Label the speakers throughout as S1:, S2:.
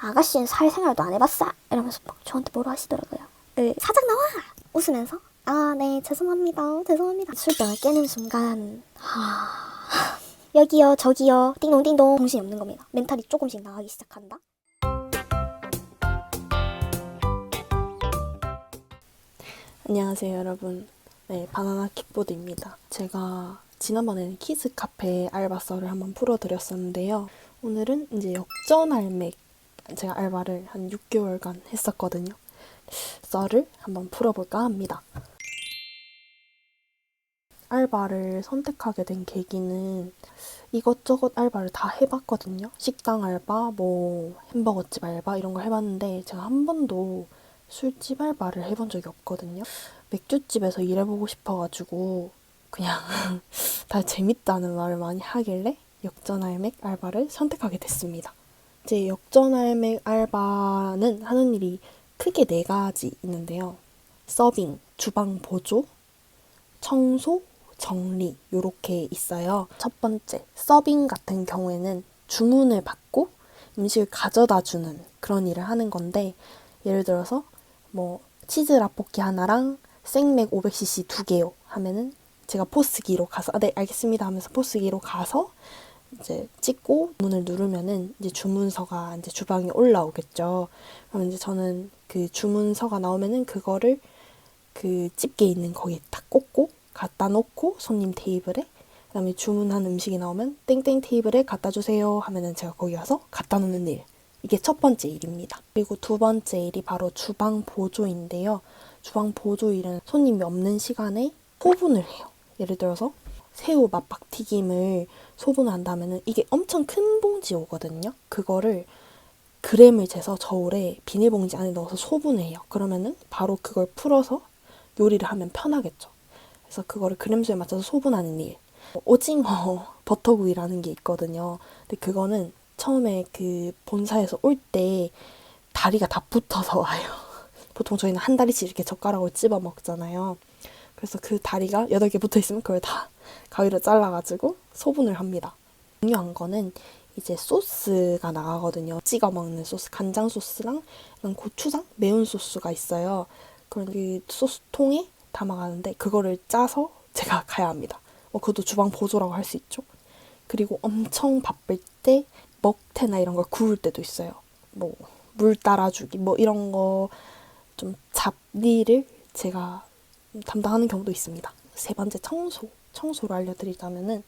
S1: 아가씨는 사회생활도 안 해봤어? 이러면서 막 저한테 뭐라 하시더라고요. 사장 나와! 웃으면서 아, 네, 죄송합니다. 죄송합니다. 술병을 깨는 순간 여기요, 저기요, 띵동띵동 정신이 없는 겁니다. 멘탈이 조금씩 나가기 시작한다.
S2: 안녕하세요 여러분. 네, 바나나 킥보드입니다. 제가 지난번에는 키즈 카페 알바썰을 한번 풀어드렸었는데요. 오늘은 이제 역전 알맥, 제가 알바를 한 6개월간 했었거든요. 썰을 한번 풀어볼까 합니다. 알바를 선택하게 된 계기는 이것저것 알바를 다 해봤거든요. 식당 알바, 뭐 햄버거집 알바 이런 걸 해봤는데 제가 한 번도 술집 알바를 해본 적이 없거든요. 맥주집에서 일해보고 싶어가지고 그냥 다 재밌다는 말을 많이 하길래 역전알맥 알바를 선택하게 됐습니다. 이제 역전알맥 알바는 하는 일이 크게 4가지 있는데요. 서빙, 주방 보조, 청소, 정리 요렇게 있어요. 첫 번째, 서빙 같은 경우에는 주문을 받고 음식을 가져다 주는 그런 일을 하는 건데, 예를 들어서 뭐 치즈 라볶이 하나랑 생맥 500cc 2개요 하면은 제가 포스기로 가서 네 알겠습니다 하면서 포스기로 가서 이제 찍고 문을 누르면은 이제 주문서가 이제 주방에 올라오겠죠. 그럼 이제 저는 그 주문서가 나오면은 그거를 그 집게 있는 거기에 딱 꽂고 갖다 놓고 손님 테이블에, 그다음에 주문한 음식이 나오면 땡땡 테이블에 갖다 주세요 하면은 제가 거기 가서 갖다 놓는 일. 이게 첫 번째 일입니다. 그리고 두 번째 일이 바로 주방 보조인데요. 주방 보조 일은 손님이 없는 시간에 소분을 해요. 예를 들어서 새우 맛박 튀김을 소분한다면은 이게 엄청 큰 봉지 오거든요. 그거를 그램을 재서 저울에 비닐봉지 안에 넣어서 소분해요. 그러면은 바로 그걸 풀어서 요리를 하면 편하겠죠. 그래서 그거를 그램수에 맞춰서 소분하는 일. 오징어 버터구이라는 게 있거든요. 근데 그거는 처음에 그 본사에서 올 때 다리가 다 붙어서 와요. 보통 저희는 한 다리씩 이렇게 젓가락으로 찝어 먹잖아요. 그래서 그 다리가 8개 붙어 있으면 그걸 다 가위로 잘라가지고 소분을 합니다. 중요한 거는 이제 소스가 나가거든요. 찍어 먹는 소스, 간장 소스랑 이런 고추장, 매운 소스가 있어요. 그런 그 소스 통에 담아가는데 그거를 짜서 제가 가야 합니다. 그것도 주방 보조라고 할 수 있죠. 그리고 엄청 바쁠 때 먹태나 이런 걸 구울 때도 있어요. 뭐 물 따라주기 뭐 이런 거 좀 잡일을 제가 담당하는 경우도 있습니다. 세 번째 청소를 알려드리자면은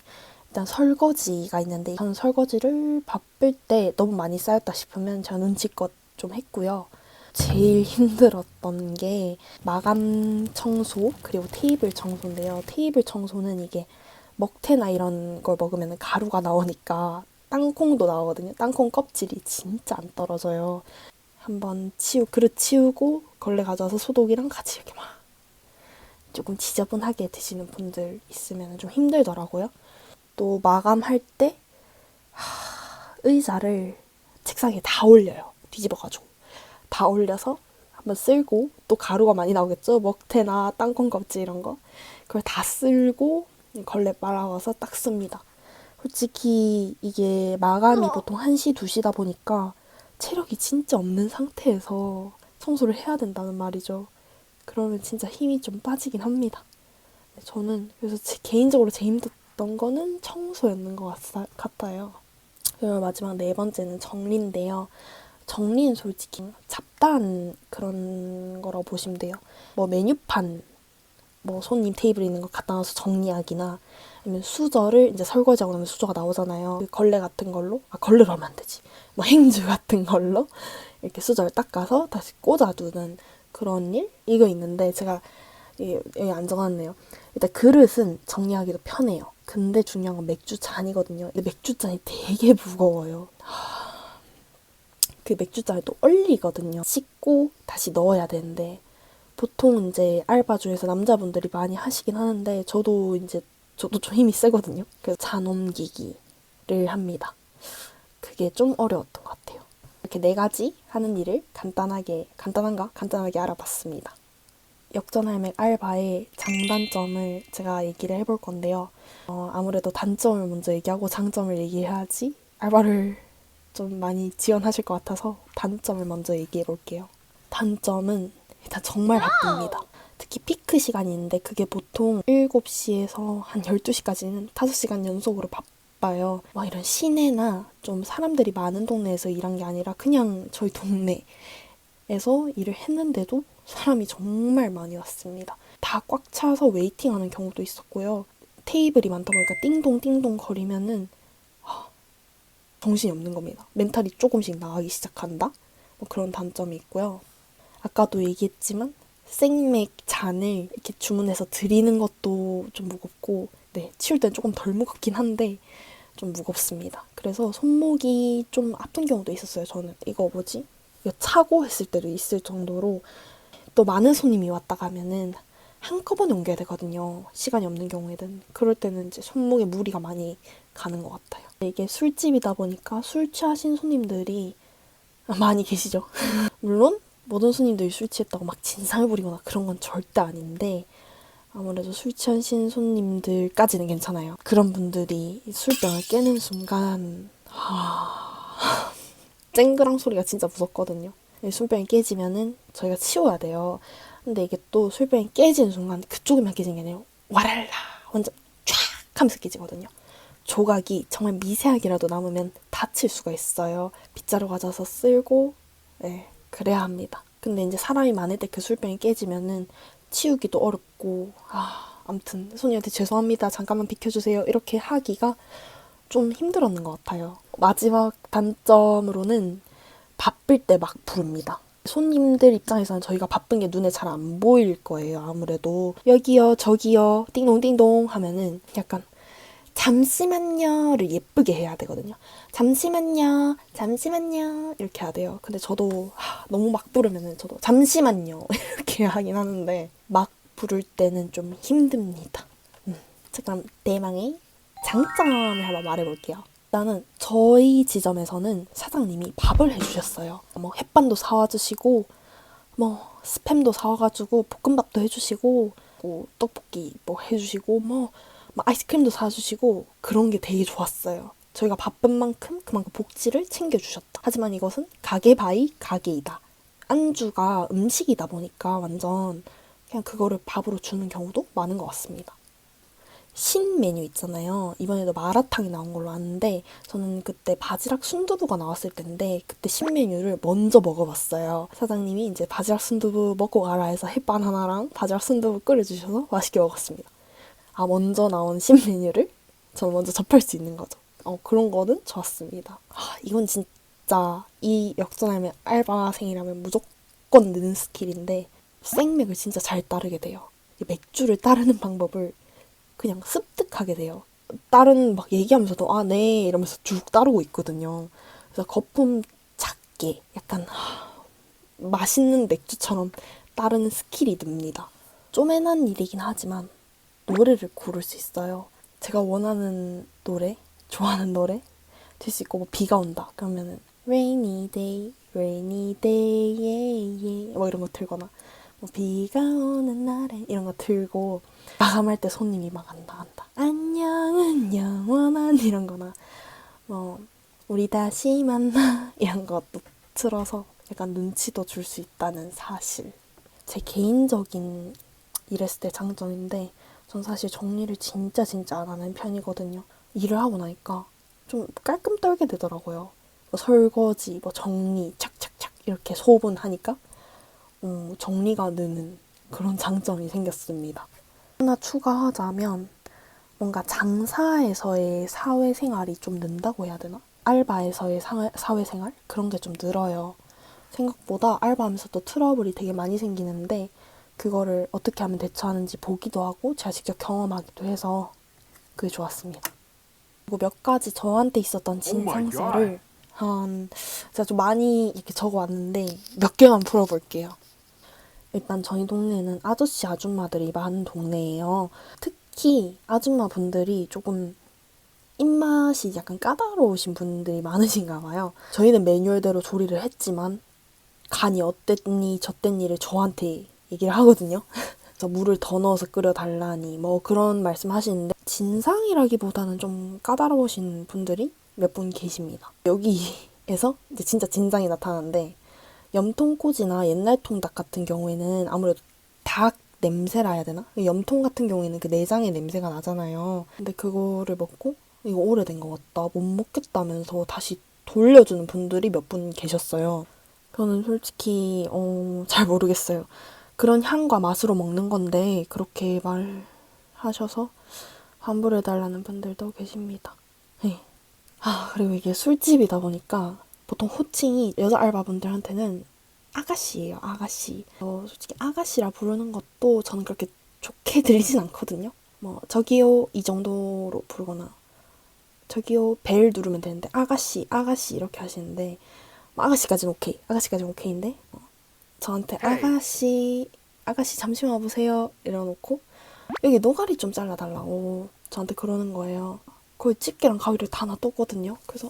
S2: 일단 설거지가 있는데 저는 설거지를 바쁠 때 너무 많이 쌓였다 싶으면 제가 눈치껏 좀 했고요. 제일 힘들었던 게 마감 청소 그리고 테이블 청소인데요. 테이블 청소는 이게 먹태나 이런 걸 먹으면 가루가 나오니까 땅콩도 나오거든요. 땅콩 껍질이 진짜 안 떨어져요. 한번 그릇 치우고 걸레 가져와서 소독이랑 같이 이렇게 막 조금 지저분하게 드시는 분들 있으면 좀 힘들더라고요. 또 마감할 때 의자를 책상에 다 올려요. 뒤집어가지고 다 올려서 한번 쓸고, 또 가루가 많이 나오겠죠. 먹태나 땅콩 껍질 이런 거. 그걸 다 쓸고 걸레 빨아와서 딱 씁니다. 솔직히 이게 마감이 보통 1시, 2시다 보니까 체력이 진짜 없는 상태에서 청소를 해야 된다는 말이죠. 그러면 진짜 힘이 좀 빠지긴 합니다. 저는 그래서 개인적으로 제일 힘들었던 거는 청소였는 것 같아요. 그리고 마지막 4번째는 정리인데요. 정리는 솔직히 잡다한 그런 거라고 보시면 돼요. 뭐 메뉴판, 뭐 손님 테이블에 있는 거 갖다 놔서 정리하기나, 아니면 수저를 이제 설거지하고 나면 수저가 나오잖아요. 그 걸레 같은 걸로, 걸레로 하면 안 되지. 뭐 행주 같은 걸로 이렇게 수저를 닦아서 다시 꽂아두는 그런 일? 이거 있는데 제가 여기 안 적어놨네요. 일단 그릇은 정리하기도 편해요. 근데 중요한 건 맥주 잔이거든요. 근데 맥주 잔이 되게 무거워요. 그 맥주 잔이 또 얼리거든요. 씻고 다시 넣어야 되는데 보통 이제 알바 중에서 남자분들이 많이 하시긴 하는데 저도 좀 힘이 세거든요. 그래서 잔 옮기기를 합니다. 그게 좀 어려웠던 것 같아요. 이렇게 4가지 하는 일을 간단하게 알아봤습니다. 역전할맥 알바의 장단점을 제가 얘기를 해볼 건데요. 아무래도 단점을 먼저 얘기하고 장점을 얘기해야지 알바를 좀 많이 지원하실 것 같아서 단점을 먼저 얘기해 볼게요. 단점은 일단 정말 바쁩니다. 특히 피크 시간이 있는데 그게 보통 7시에서 한 12시까지는 5시간 연속으로 바빠요. 막 이런 시내나 좀 사람들이 많은 동네에서 일한 게 아니라 그냥 저희 동네에서 일을 했는데도 사람이 정말 많이 왔습니다. 다 꽉 차서 웨이팅하는 경우도 있었고요. 테이블이 많다 보니까 띵동띵동 거리면은 정신이 없는 겁니다. 멘탈이 조금씩 나가기 시작한다? 뭐 그런 단점이 있고요. 아까도 얘기했지만 생맥 잔을 이렇게 주문해서 드리는 것도 좀 무겁고, 네, 치울 땐 조금 덜 무겁긴 한데 좀 무겁습니다. 그래서 손목이 좀 아픈 경우도 있었어요. 저는 이거 차고 했을 때도 있을 정도로. 또 많은 손님이 왔다 가면은 한꺼번에 옮겨야 되거든요. 시간이 없는 경우에는. 그럴 때는 이제 손목에 무리가 많이 가는 것 같아요. 이게 술집이다 보니까 술 취하신 손님들이 많이 계시죠. 물론 모든 손님들이 술 취했다고 막 진상을 부리거나 그런 건 절대 아닌데 아무래도 술 취하신 손님들까지는 괜찮아요. 그런 분들이 술병을 깨는 순간 쨍그랑 소리가 진짜 무섭거든요. 술병이 깨지면은 저희가 치워야 돼요. 근데 이게 또 술병이 깨지는 순간 그쪽에만 깨진 게 아니라 와랄라 완전 쫙 하면서 깨지거든요. 조각이 정말 미세하게라도 남으면 다칠 수가 있어요. 빗자루 가져서 쓸고 그래야 합니다. 근데 이제 사람이 많을 때 그 술병이 깨지면은 치우기도 어렵고 아무튼 손님한테 죄송합니다. 잠깐만 비켜주세요. 이렇게 하기가 좀 힘들었는 것 같아요. 마지막 단점으로는 바쁠 때 막 부릅니다. 손님들 입장에서는 저희가 바쁜 게 눈에 잘 안 보일 거예요. 아무래도 여기요 저기요 띵동띵동 하면은 약간 잠시만요를 예쁘게 해야 되거든요. 잠시만요 이렇게 해야 돼요. 근데 저도 너무 막 부르면은 저도 잠시만요 이렇게 하긴 하는데 막 부를 때는 좀 힘듭니다. 자, 그럼 대망의 장점을 한번 말해볼게요. 일단은 저희 지점에서는 사장님이 밥을 해주셨어요. 뭐 햇반도 사와주시고 뭐 스팸도 사와가지고 볶음밥도 해주시고 뭐 떡볶이 뭐 해주시고 뭐 아이스크림도 사주시고 그런 게 되게 좋았어요. 저희가 바쁜 만큼 그만큼 복지를 챙겨주셨다. 하지만 이것은 가게 바이 가게이다. 안주가 음식이다 보니까 완전 그냥 그거를 밥으로 주는 경우도 많은 것 같습니다. 신 메뉴 있잖아요. 이번에도 마라탕이 나온 걸로 아는데 저는 그때 바지락 순두부가 나왔을 때인데 그때 신 메뉴를 먼저 먹어봤어요. 사장님이 이제 바지락 순두부 먹고 가라 해서 햇반 하나랑 바지락 순두부 끓여주셔서 맛있게 먹었습니다. 먼저 나온 신 메뉴를 저는 먼저 접할 수 있는 거죠. 그런 거는 좋았습니다. 이건 진짜 이 역전하면 알바생이라면 무조건 느는 스킬인데 생맥을 진짜 잘 따르게 돼요. 이 맥주를 따르는 방법을 그냥 습득하게 돼요. 다른 막 얘기하면서도 네 이러면서 쭉 따르고 있거든요. 그래서 거품 작게 약간 맛있는 맥주처럼 따르는 스킬이 듭니다. 쪼매난 일이긴 하지만 노래를 고를 수 있어요. 제가 원하는 노래, 좋아하는 노래 될 수 있고 뭐 비가 온다 그러면은 rainy day, rainy day, yeah, yeah 뭐 이런 거 틀거나 뭐 비가 오는 날에 이런 거 틀고 마감할 때 손님이 막 안다 안녕은 영원한 이런 거나 뭐 우리 다시 만나 이런 것도 틀어서 약간 눈치도 줄 수 있다는 사실. 제 개인적인 일했을 때 장점인데 전 사실 정리를 진짜 안 하는 편이거든요. 일을 하고 나니까 좀 깔끔 떨게 되더라고요. 뭐 설거지, 뭐 정리, 착착착 이렇게 소분하니까 정리가 느는 그런 장점이 생겼습니다. 하나 추가하자면 뭔가 장사에서의 사회생활이 좀 는다고 해야 되나? 알바에서의 사회생활? 그런 게 좀 늘어요. 생각보다 알바하면서도 트러블이 되게 많이 생기는데 그거를 어떻게 하면 대처하는지 보기도 하고 제가 직접 경험하기도 해서 그게 좋았습니다. 그리고 몇 가지 저한테 있었던 진상설을 제가 좀 많이 이렇게 적어왔는데 몇 개만 풀어볼게요. 일단 저희 동네는 아저씨 아줌마들이 많은 동네예요. 특히 아줌마 분들이 조금 입맛이 약간 까다로우신 분들이 많으신가 봐요. 저희는 매뉴얼대로 조리를 했지만 간이 어땠니 저땠니를 저한테 얘기를 하거든요. 그래서 물을 더 넣어서 끓여달라니 뭐 그런 말씀 하시는데 진상이라기보다는 좀 까다로우신 분들이 몇 분 계십니다. 여기 에서 이제 진짜 진상이 나타나는데 염통꼬지나 옛날 통닭 같은 경우에는 아무래도 닭 냄새라 해야 되나? 염통 같은 경우에는 그 내장의 냄새가 나잖아요. 근데 그거를 먹고 이거 오래된 것 같다, 못 먹겠다면서 다시 돌려주는 분들이 몇 분 계셨어요. 저는 솔직히 잘 모르겠어요. 그런 향과 맛으로 먹는 건데 그렇게 말하셔서 환불해달라는 분들도 계십니다. 네. 그리고 이게 술집이다 보니까 보통 호칭이 여자 알바분들한테는 아가씨예요, 아가씨. 솔직히 아가씨라 부르는 것도 저는 그렇게 좋게 들리진 않거든요. 뭐 저기요 이 정도로 부르거나 저기요 벨 누르면 되는데 아가씨, 아가씨 이렇게 하시는데 뭐 아가씨까지는 오케이, 아가씨까지는 오케이인데 저한테 아가씨, 아가씨 잠시만 와보세요 이러놓고 여기 노가리 좀 잘라달라고 저한테 그러는 거예요. 거의 집게랑 가위를 다 놔뒀거든요. 그래서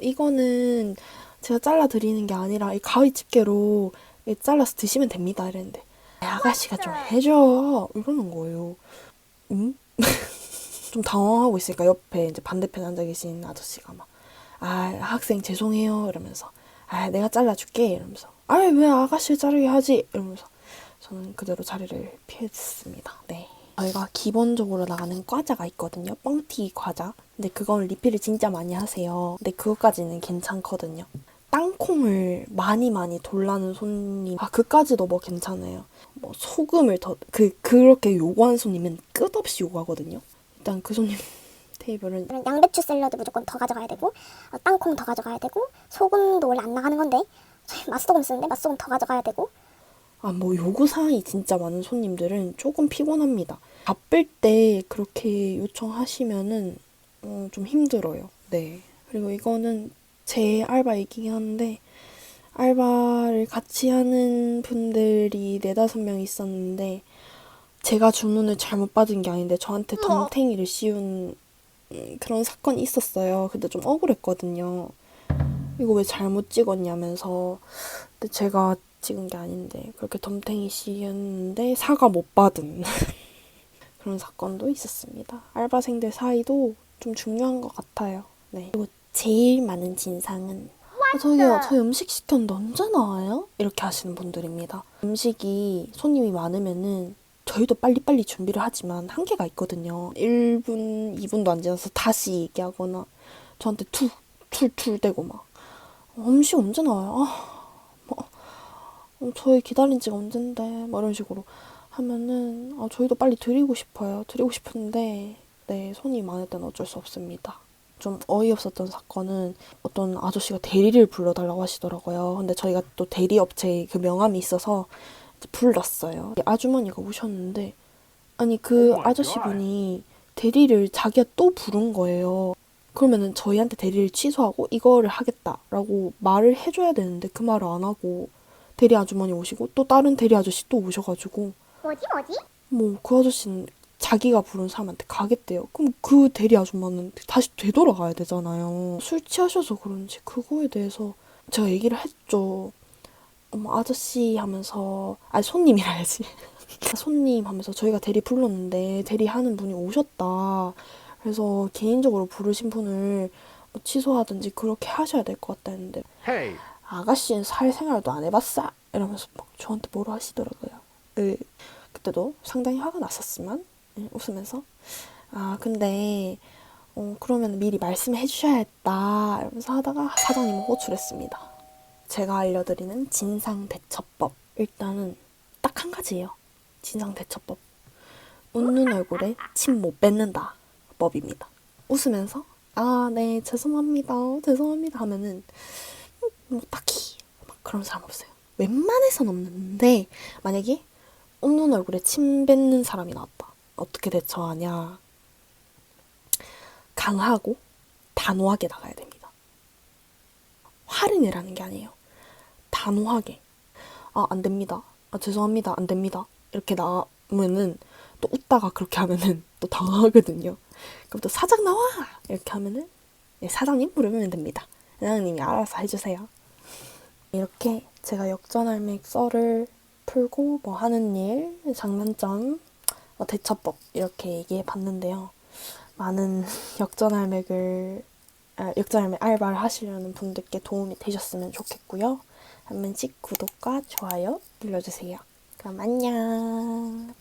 S2: 이거는 제가 잘라드리는 게 아니라 이 가위 집게로 잘라서 드시면 됩니다 이랬는데 아가씨가 좀 해줘 이러는 거예요. 응? 좀 당황하고 있으니까 옆에 이제 반대편에 앉아 계신 아저씨가 막 학생 죄송해요 이러면서 내가 잘라줄게 이러면서 왜 아가씨를 자르게 하지 이러면서 저는 그대로 자리를 피했습니다. 네. 저희가 기본적으로 나가는 과자가 있거든요. 뻥튀기 과자. 근데 그건 리필을 진짜 많이 하세요. 근데 그것까지는 괜찮거든요. 땅콩을 많이 돌라는 손님, 그까지도 뭐 괜찮아요. 뭐 소금을 그렇게 요구하는 손님은 끝없이 요구하거든요. 일단 그 손님 테이블은
S1: 양배추 샐러드 무조건 더 가져가야 되고 땅콩 더 가져가야 되고 소금도 원래 안 나가는 건데 저희 맛소금 쓰는데 맛소금 더 가져가야 되고
S2: 뭐 요구사항이 진짜 많은 손님들은 조금 피곤합니다. 바쁠 때 그렇게 요청하시면은 좀 힘들어요. 네. 그리고 이거는 제 알바 얘기긴 한데 알바를 같이 하는 분들이 4-5명 있었는데 제가 주문을 잘못 받은 게 아닌데 저한테 덤탱이를 씌운 그런 사건이 있었어요. 근데 좀 억울했거든요. 이거 왜 잘못 찍었냐면서. 근데 제가 찍은 게 아닌데 그렇게 덤탱이 씌웠는데 사과 못 받은 그런 사건도 있었습니다. 알바생들 사이도 좀 중요한 것 같아요. 네. 그리고 제일 많은 진상은 저기요, 저희 음식 시켰는데 언제 나와요? 이렇게 하시는 분들입니다. 음식이 손님이 많으면은 저희도 빨리빨리 준비를 하지만 한계가 있거든요. 1분, 2분도 안 지나서 다시 얘기하거나 저한테 툴툴대고 막 음식 언제 나와요? 저희 기다린 지가 언젠데 막 이런 식으로 하면은 저희도 빨리 드리고 싶어요. 드리고 싶은데 네, 손이 많을 때는 어쩔 수 없습니다. 좀 어이없었던 사건은 어떤 아저씨가 대리를 불러달라고 하시더라고요. 근데 저희가 또 대리업체에 그 명함이 있어서 불렀어요. 아주머니가 오셨는데 아니 그 아저씨분이 대리를 자기가 또 부른 거예요. 그러면은 저희한테 대리를 취소하고 이거를 하겠다라고 말을 해줘야 되는데 그 말을 안 하고 대리 아주머니 오시고 또 다른 대리 아저씨 또 오셔가지고
S1: 뭐지?
S2: 뭐 그 아저씨는 자기가 부른 사람한테 가겠대요. 그럼 그 대리 아줌마는 다시 되돌아가야 되잖아요. 술 취하셔서 그런지 그거에 대해서 제가 얘기를 했죠. 어머 아저씨 하면서 손님이라 해야지. 손님 하면서 저희가 대리 불렀는데 대리하는 분이 오셨다. 그래서 개인적으로 부르신 분을 뭐 취소하든지 그렇게 하셔야 될 것 같다 했는데 아가씨는 사회생활도 안 해봤어? 이러면서 막 저한테 뭐라 하시더라고요. 그때도 상당히 화가 났었지만 웃으면서 근데 그러면 미리 말씀해 주셔야 했다 이러면서 하다가 사장님은 호출했습니다. 제가 알려드리는 진상대처법 일단은 딱 한 가지예요. 진상대처법 웃는 얼굴에 침 못 뱉는다 법입니다. 웃으면서 네 죄송합니다 하면은 뭐 딱히 막 그런 사람 없어요. 웬만해선 없는데 만약에 웃는 얼굴에 침 뱉는 사람이 나왔다. 어떻게 대처하냐. 강하고 단호하게 나가야 됩니다. 화를 내라는 게 아니에요. 단호하게 안 됩니다. 죄송합니다. 안 됩니다. 이렇게 나오면은 또 웃다가 그렇게 하면은 또 당황하거든요. 그럼 또 사장 나와! 이렇게 하면은 사장님 부르면 됩니다. 사장님이 알아서 해주세요. 이렇게 제가 역전할맥 썰을 풀고 뭐 하는 일, 장단점, 대처법 이렇게 얘기해 봤는데요. 많은 역전할맥을 역전할매 알바를 하시려는 분들께 도움이 되셨으면 좋겠고요. 한 번씩 구독과 좋아요 눌러주세요. 그럼 안녕.